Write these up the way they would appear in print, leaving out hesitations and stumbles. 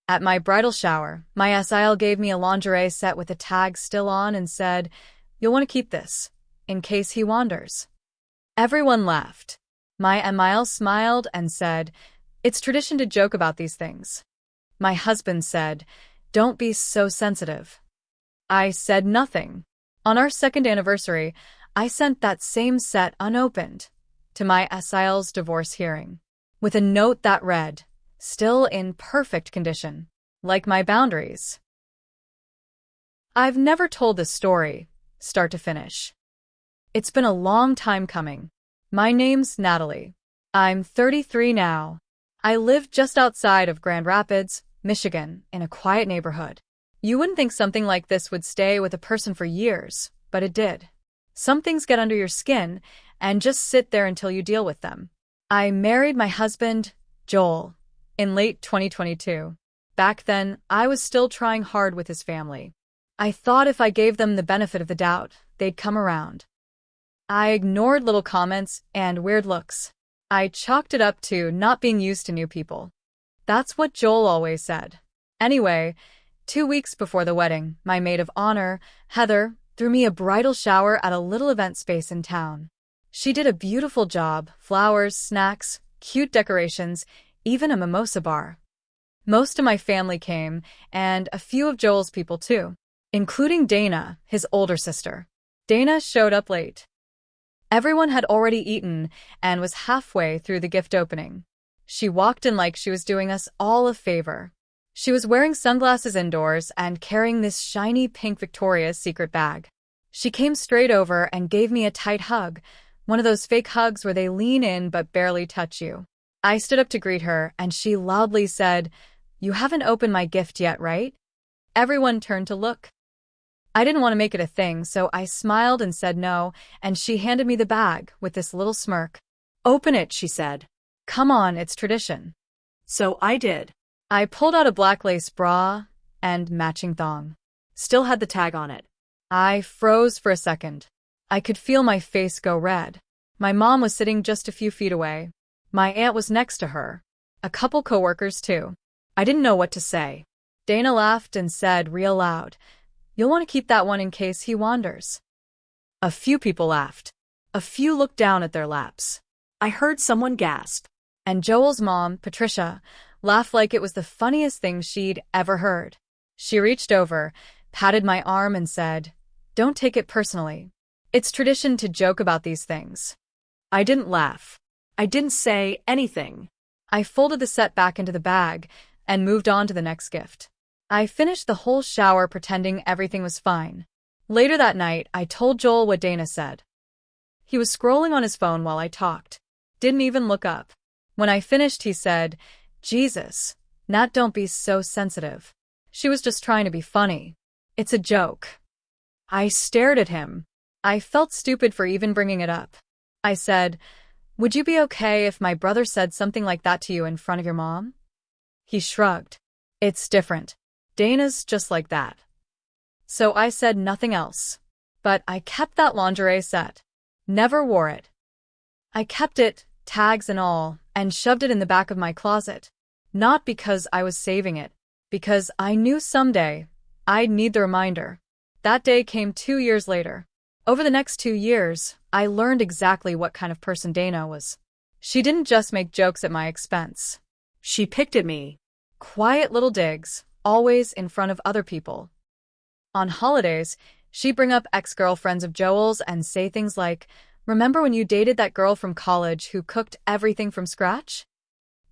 At my bridal shower, my SIL gave me a lingerie set with the tag still on and said, "You'll want to keep this, in case he wanders." Everyone laughed. My Emile smiled and said, "It's tradition to joke about these things." My husband said, "Don't be so sensitive." I said nothing. On our second anniversary, I sent that same set unopened to my SIL's divorce hearing, with a note that read, "Still in perfect condition, like my boundaries." I've never told this story, start to finish. It's been a long time coming. My name's Natalie. I'm 33 now. I live just outside of Grand Rapids, Michigan, in a quiet neighborhood. You wouldn't think something like this would stay with a person for years, but it did. Some things get under your skin and just sit there until you deal with them. I married my husband, Joel, in late 2022. Back then, I was still trying hard with his family. I thought if I gave them the benefit of the doubt, they'd come around. I ignored little comments and weird looks. I chalked it up to not being used to new people. That's what Joel always said. Anyway, 2 weeks before the wedding, my maid of honor, Heather, threw me a bridal shower at a little event space in town. She did a beautiful job, flowers, snacks, cute decorations, even a mimosa bar. Most of my family came, and a few of Joel's people too, including Dana, his older sister. Dana showed up late. Everyone had already eaten and was halfway through the gift opening. She walked in like she was doing us all a favor. She was wearing sunglasses indoors and carrying this shiny pink Victoria's Secret bag. She came straight over and gave me a tight hug, one of those fake hugs where they lean in but barely touch you. I stood up to greet her, and she loudly said, "You haven't opened my gift yet, right?" Everyone turned to look. I didn't want to make it a thing, so I smiled and said no, and she handed me the bag with this little smirk. "Open it," she said. "Come on, it's tradition." So I did. I pulled out a black lace bra and matching thong. Still had the tag on it. I froze for a second. I could feel my face go red. My mom was sitting just a few feet away. My aunt was next to her. A couple coworkers too. I didn't know what to say. Dana laughed and said real loud, "You'll want to keep that one in case he wanders." A few people laughed. A few looked down at their laps. I heard someone gasp. And Joel's mom, Patricia, laughed like it was the funniest thing she'd ever heard. She reached over, patted my arm and said, "Don't take it personally. It's tradition to joke about these things." I didn't laugh. I didn't say anything. I folded the set back into the bag and moved on to the next gift. I finished the whole shower pretending everything was fine. Later that night, I told Joel what Dana said. He was scrolling on his phone while I talked. Didn't even look up. When I finished, he said, "Jesus, Nat, don't be so sensitive. She was just trying to be funny. It's a joke." I stared at him. I felt stupid for even bringing it up. I said, "Would you be okay if my brother said something like that to you in front of your mom?" He shrugged. "It's different. Dana's just like that." So I said nothing else. But I kept that lingerie set. Never wore it. I kept it, tags and all, and shoved it in the back of my closet. Not because I was saving it, because I knew someday I'd need the reminder. That day came 2 years later. Over the next 2 years, I learned exactly what kind of person Dana was. She didn't just make jokes at my expense. She picked at me. Quiet little digs, always in front of other people. On holidays, she'd bring up ex-girlfriends of Joel's and say things like, "Remember when you dated that girl from college who cooked everything from scratch?"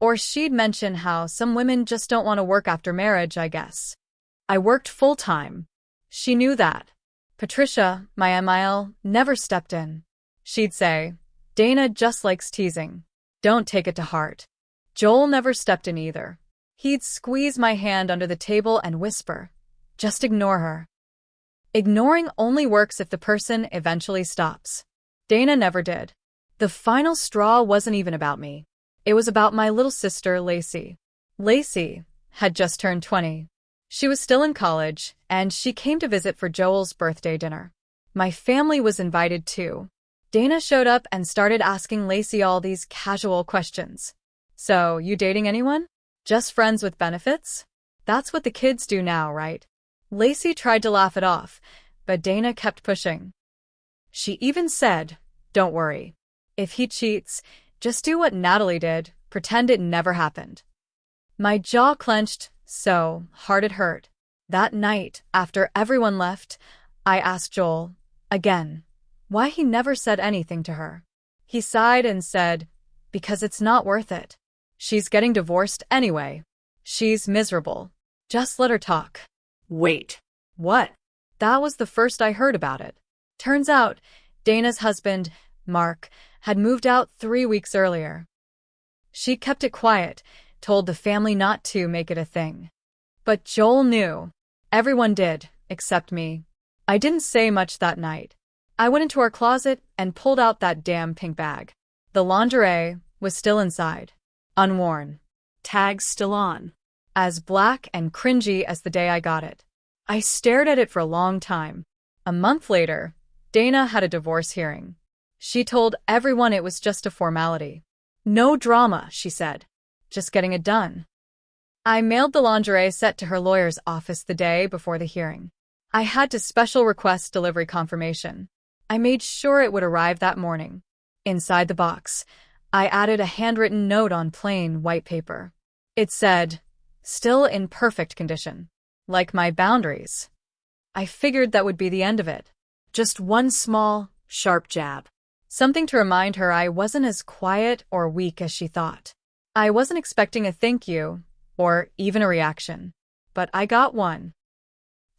Or she'd mention how some women just don't want to work after marriage, I guess. I worked full-time. She knew that. Patricia, my Emile, never stepped in. She'd say, "Dana just likes teasing. Don't take it to heart." Joel never stepped in either. He'd squeeze my hand under the table and whisper, "Just ignore her." Ignoring only works if the person eventually stops. Dana never did. The final straw wasn't even about me. It was about my little sister, Lacey. Lacey had just turned 20. She was still in college, and she came to visit for Joel's birthday dinner. My family was invited too. Dana showed up and started asking Lacey all these casual questions. "So, you dating anyone? Just friends with benefits?" That's what the kids do now, right? Lacey tried to laugh it off, but Dana kept pushing. She even said, "Don't worry. If he cheats, just do what Natalie did, pretend it never happened." My jaw clenched so hard it hurt. That night, after everyone left, I asked Joel, again, why he never said anything to her. He sighed and said, "Because it's not worth it. She's getting divorced anyway. She's miserable. Just let her talk." Wait. What? That was the first I heard about it. Turns out, Dana's husband, Mark, had moved out 3 weeks earlier. She kept it quiet, told the family not to make it a thing. But Joel knew. Everyone did, except me. I didn't say much that night. I went into our closet and pulled out that damn pink bag. The lingerie was still inside, unworn. Tags still on. As black and cringy as the day I got it. I stared at it for a long time. A month later, Dana had a divorce hearing. She told everyone it was just a formality. No drama, she said. Just getting it done. I mailed the lingerie set to her lawyer's office the day before the hearing. I had to special request delivery confirmation. I made sure it would arrive that morning. Inside the box, I added a handwritten note on plain white paper. It said, "Still in perfect condition. Like my boundaries." I figured that would be the end of it. Just one small, sharp jab. Something to remind her I wasn't as quiet or weak as she thought. I wasn't expecting a thank you, or even a reaction. But I got one.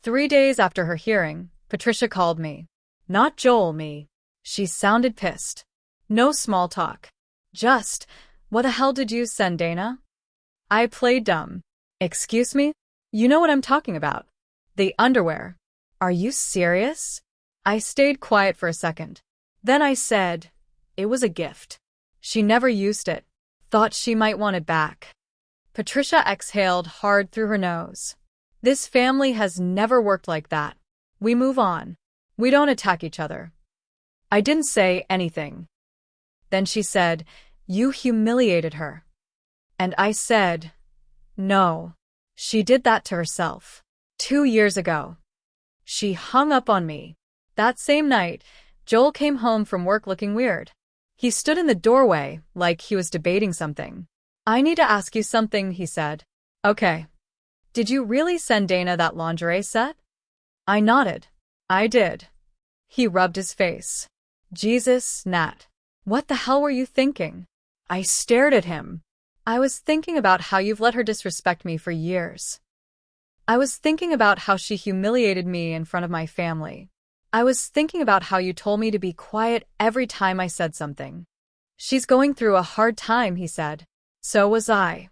3 days after her hearing, Patricia called me. Not Joel, me. She sounded pissed. No small talk. Just, "What the hell did you send, Dana?" I played dumb. "Excuse me? You know what I'm talking about. The underwear. Are you serious?" I stayed quiet for a second. Then I said, "It was a gift. She never used it. Thought she might want it back." Patricia exhaled hard through her nose. "This family has never worked like that. We move on. We don't attack each other." I didn't say anything. Then she said, "You humiliated her." And I said, "No. She did that to herself. 2 years ago." She hung up on me. That same night, Joel came home from work looking weird. He stood in the doorway like he was debating something. "I need to ask you something," he said. "Okay. Did you really send Dana that lingerie set?" I nodded. "I did." He rubbed his face. "Jesus, Nat. What the hell were you thinking?" I stared at him. "I was thinking about how you've let her disrespect me for years. I was thinking about how she humiliated me in front of my family. I was thinking about how you told me to be quiet every time I said something. She's going through a hard time," he said. "So was I."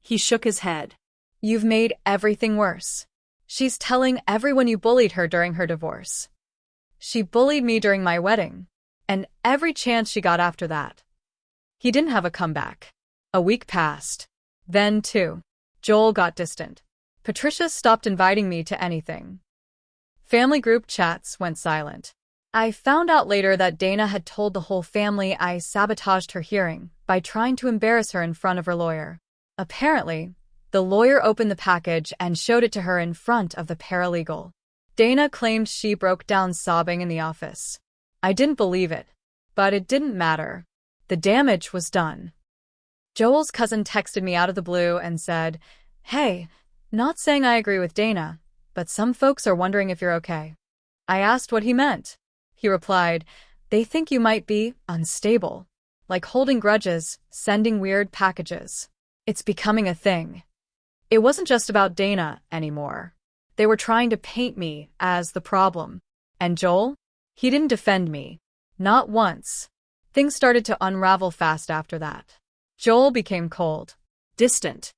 He shook his head. "You've made everything worse. She's telling everyone you bullied her during her divorce. She bullied me during my wedding, and every chance she got after that." He didn't have a comeback. A week passed. Then, too, Joel got distant. Patricia stopped inviting me to anything. Family group chats went silent. I found out later that Dana had told the whole family I sabotaged her hearing by trying to embarrass her in front of her lawyer. Apparently, the lawyer opened the package and showed it to her in front of the paralegal. Dana claimed she broke down sobbing in the office. I didn't believe it, but it didn't matter. The damage was done. Joel's cousin texted me out of the blue and said, "Hey, not saying I agree with Dana, but some folks are wondering if you're okay." I asked what he meant. He replied, "They think you might be unstable, like holding grudges, sending weird packages. It's becoming a thing." It wasn't just about Dana anymore. They were trying to paint me as the problem. And Joel? He didn't defend me. Not once. Things started to unravel fast after that. Joel became cold. Distant.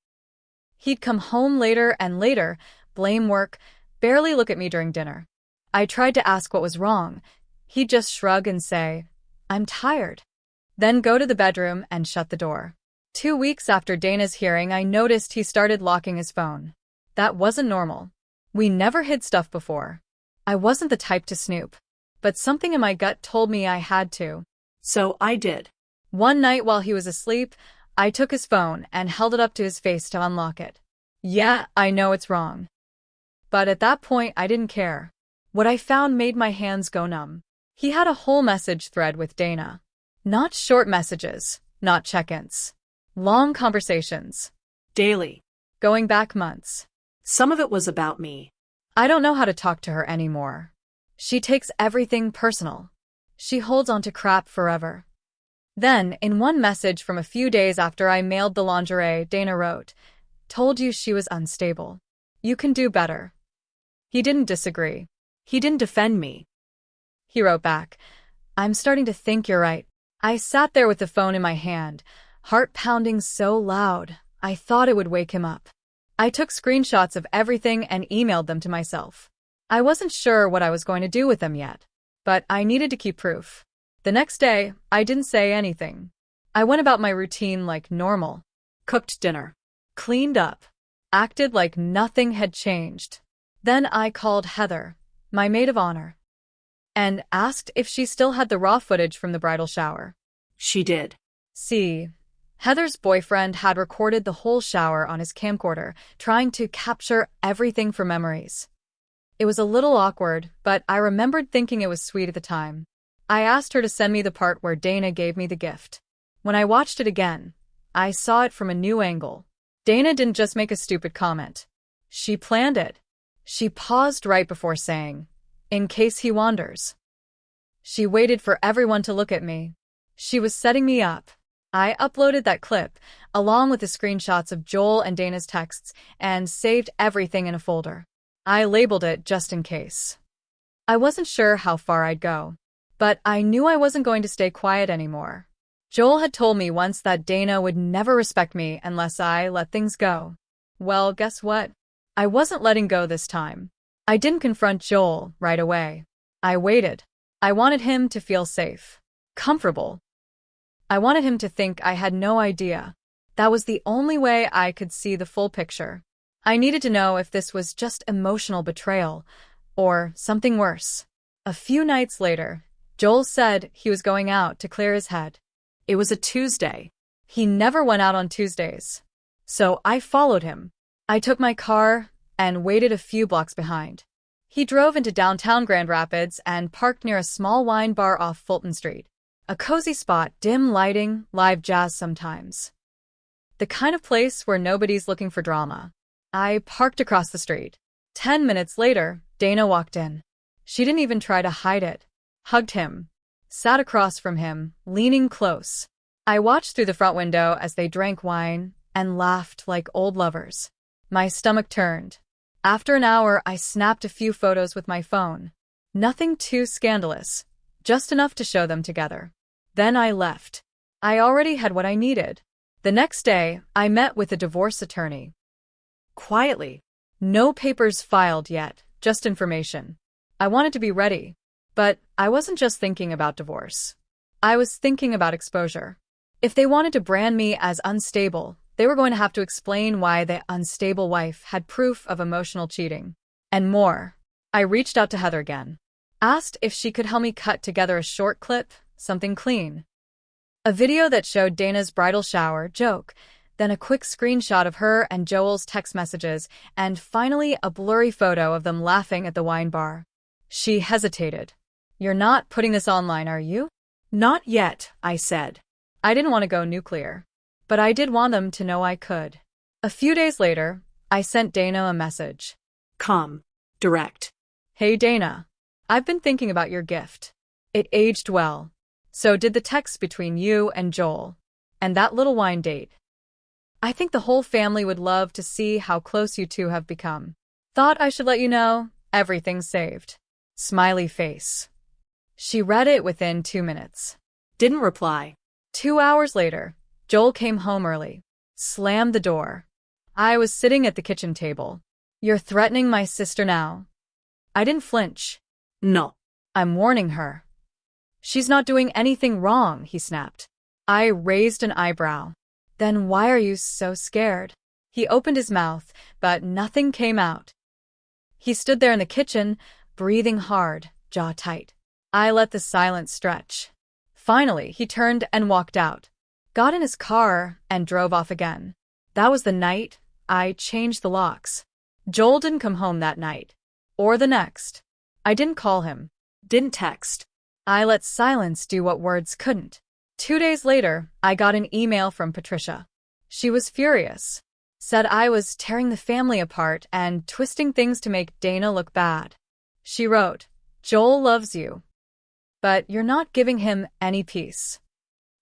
He'd come home later and later, blame work, barely look at me during dinner. I tried to ask what was wrong. He'd just shrug and say, "I'm tired." Then go to the bedroom and shut the door. 2 weeks after Dana's hearing, I noticed he started locking his phone. That wasn't normal. We never hid stuff before. I wasn't the type to snoop, but something in my gut told me I had to. So I did. One night while he was asleep, I took his phone and held it up to his face to unlock it. Yeah, I know it's wrong. But at that point, I didn't care. What I found made my hands go numb. He had a whole message thread with Dana. Not short messages, not check-ins. Long conversations. Daily. Going back months. Some of it was about me. I don't know how to talk to her anymore. She takes everything personal. She holds on to crap forever. Then, in one message from a few days after I mailed the lingerie, Dana wrote, "Told you she was unstable. You can do better." He didn't disagree. He didn't defend me. He wrote back, "I'm starting to think you're right." I sat there with the phone in my hand, heart pounding so loud, I thought it would wake him up. I took screenshots of everything and emailed them to myself. I wasn't sure what I was going to do with them yet, but I needed to keep proof. The next day, I didn't say anything. I went about my routine like normal. Cooked dinner. Cleaned up. Acted like nothing had changed. Then I called Heather, my maid of honor, and asked if she still had the raw footage from the bridal shower. She did. See, Heather's boyfriend had recorded the whole shower on his camcorder, trying to capture everything for memories. It was a little awkward, but I remembered thinking it was sweet at the time. I asked her to send me the part where Dana gave me the gift. When I watched it again, I saw it from a new angle. Dana didn't just make a stupid comment. She planned it. She paused right before saying, "In case he wanders." She waited for everyone to look at me. She was setting me up. I uploaded that clip, along with the screenshots of Joel and Dana's texts, and saved everything in a folder. I labeled it just in case. I wasn't sure how far I'd go, but I knew I wasn't going to stay quiet anymore. Joel had told me once that Dana would never respect me unless I let things go. Well, guess what? I wasn't letting go this time. I didn't confront Joel right away. I waited. I wanted him to feel safe, comfortable. I wanted him to think I had no idea. That was the only way I could see the full picture. I needed to know if this was just emotional betrayal or something worse. A few nights later, Joel said he was going out to clear his head. It was a Tuesday. He never went out on Tuesdays. So I followed him. I took my car and waited a few blocks behind. He drove into downtown Grand Rapids and parked near a small wine bar off Fulton Street. A cozy spot, dim lighting, live jazz sometimes. The kind of place where nobody's looking for drama. I parked across the street. 10 minutes later, Dana walked in. She didn't even try to hide it. Hugged him. Sat across from him, leaning close. I watched through the front window as they drank wine and laughed like old lovers. My stomach turned. After an hour, I snapped a few photos with my phone. Nothing too scandalous, just enough to show them together. Then I left. I already had what I needed. The next day, I met with a divorce attorney. Quietly. No papers filed yet, just information. I wanted to be ready. But I wasn't just thinking about divorce. I was thinking about exposure. If they wanted to brand me as unstable, they were going to have to explain why the unstable wife had proof of emotional cheating. And more. I reached out to Heather again. Asked if she could help me cut together a short clip, something clean. A video that showed Dana's bridal shower joke, then a quick screenshot of her and Joel's text messages, and finally a blurry photo of them laughing at the wine bar. She hesitated. "You're not putting this online, are you?" Not yet, I said. I didn't want to go nuclear, but I did want them to know I could. A few days later, I sent Dana a message. Come. Direct. "Hey Dana, I've been thinking about your gift. It aged well. So did the text between you and Joel. And that little wine date. I think the whole family would love to see how close you two have become. Thought I should let you know, everything's saved." Smiley face. She read it within 2 minutes. Didn't reply. 2 hours later, Joel came home early. Slammed the door. I was sitting at the kitchen table. "You're threatening my sister now?" I didn't flinch. No. "I'm warning her." "She's not doing anything wrong," he snapped. I raised an eyebrow. "Then why are you so scared?" He opened his mouth, but nothing came out. He stood there in the kitchen, breathing hard, jaw tight. I let the silence stretch. Finally, he turned and walked out. Got in his car and drove off again. That was the night I changed the locks. Joel didn't come home that night. Or the next. I didn't call him. Didn't text. I let silence do what words couldn't. 2 days later, I got an email from Patricia. She was furious. Said I was tearing the family apart and twisting things to make Dana look bad. She wrote, "Joel loves you, but you're not giving him any peace."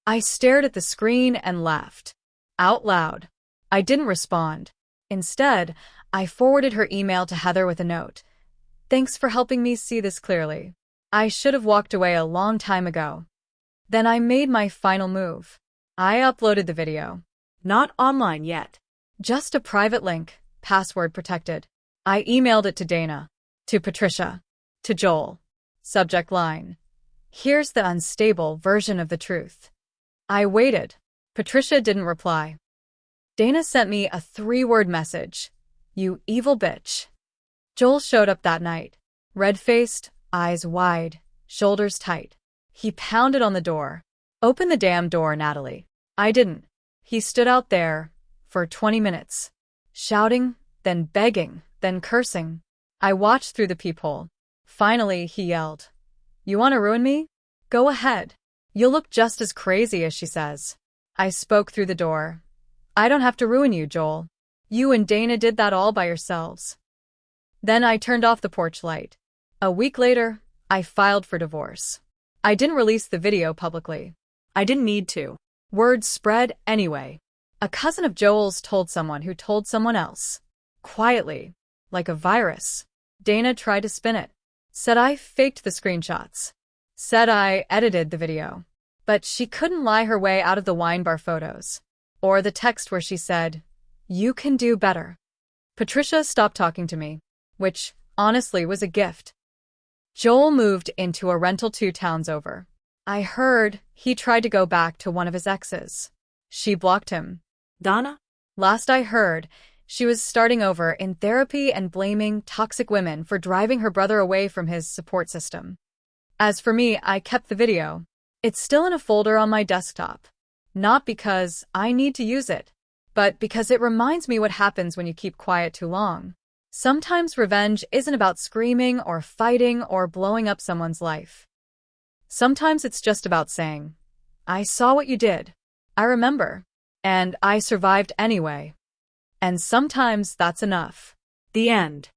I stared at the screen and laughed. Out loud. I didn't respond. Instead, I forwarded her email to Heather with a note. "Thanks for helping me see this clearly. I should have walked away a long time ago." Then I made my final move. I uploaded the video. Not online yet. Just a private link, password protected. I emailed it to Dana, to Patricia, to Joel. Subject line: "Here's the unstable version of the truth." I waited. Patricia didn't reply. Dana sent me a 3-word message: "You evil bitch." Joel showed up that night. Red-faced, eyes wide, shoulders tight. He pounded on the door. "Open the damn door, Natalie." I didn't. He stood out there for 20 minutes, shouting, then begging, then cursing. I watched through the peephole. Finally, he yelled, "You want to ruin me? Go ahead. You'll look just as crazy as she says." I spoke through the door. "I don't have to ruin you, Joel. You and Dana did that all by yourselves." Then I turned off the porch light. A week later, I filed for divorce. I didn't release the video publicly. I didn't need to. Word spread anyway. A cousin of Joel's told someone who told someone else. Quietly, like a virus. Dana tried to spin it. Said I faked the screenshots. Said I edited the video. But she couldn't lie her way out of the wine bar photos. Or the text where she said, "You can do better." Patricia stopped talking to me, which, honestly, was a gift. Joel moved into a rental 2 towns over. I heard he tried to go back to one of his exes. She blocked him. Donna? Last I heard, she was starting over in therapy and blaming toxic women for driving her brother away from his support system. As for me, I kept the video. It's still in a folder on my desktop. Not because I need to use it, but because it reminds me what happens when you keep quiet too long. Sometimes revenge isn't about screaming or fighting or blowing up someone's life. Sometimes it's just about saying, "I saw what you did. I remember. And I survived anyway." And sometimes that's enough. The end.